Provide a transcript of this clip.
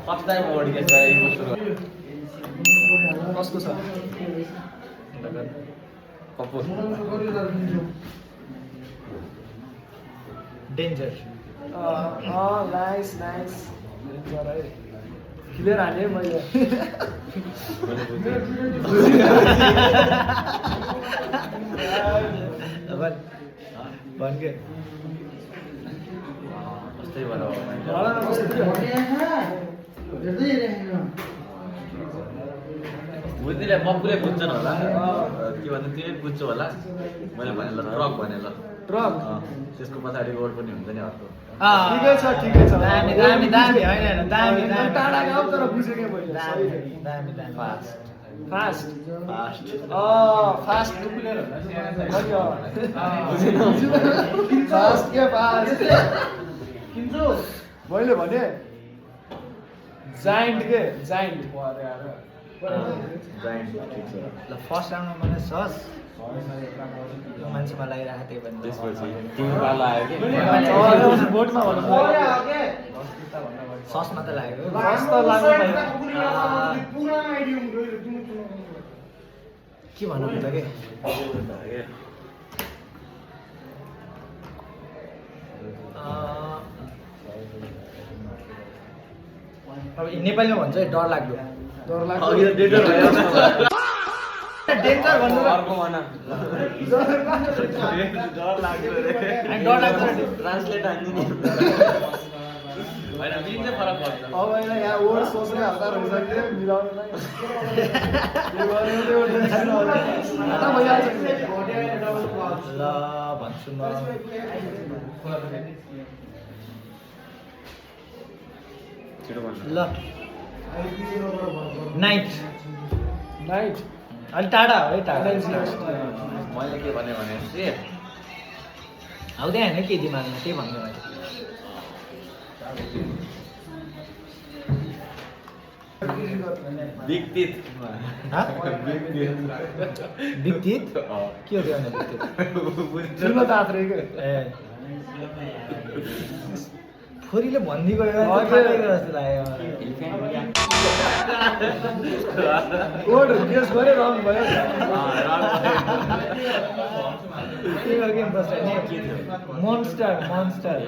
first time word guess गरे emotional कसको छ Pappu danger nice nice clear हालेँ मैले भन के कस्तै भएर बुझ्दिले पप्पुले बुझ्छन् होला के भन्नु तिमीले बुझ्छौ होला मैले भने ल ट्रक भने ल ट्रक त्यसको पछाडि रोड पनि हुन्छ नि अर्को ठिकै छ ठिकै छ दामी दामी दामी होइन दामी दामी टाढा गाउँ तर बुझेकै मैले दामी दामी दामी fast fast fast fast fast के फास्ट मैले भने जाइन्ट के जाइन्ट ब्रान्ड ठिक छ ल फर्स्ट राउन्डमा मलाई सस यो मान्छेमा लागिरहेको त्यही भन्दा त्यसपछि तिमी पाला आयो कि बोटमा भन्नु ससमा त लाग्यो सस त लाग्नु के भन्नु त के अब नेपालीमा भन्छ है डर लाग्यो डर अघि त डेन्जर भयो डेन्जर भन्नु अर्को भन डर लाग्यो रे डर लाग्छ ट्रान्सलेट हान्दिने हैन मिन चाहिँ फरक पर्छ अब होइन यहाँ वर्ड सोच्ने हतार भइसक्यो मिलाउनलाई ल भन्छु म छिटो भन्नु ल नाइट नाइट अलि टाढा हो है टाढा मैले के भने भनेपछि आउँदै होइन के दिमागमा त्यही भन्नु मैले विकटित विकटित के हो त्यो भने विकटित ठुलो दाँत रे के ए छोरीले भन्दै गयो जस्तो लाग्यो वर्ड गेस गरे राउन्ड भयो मोन्स्टर मोन्स्टर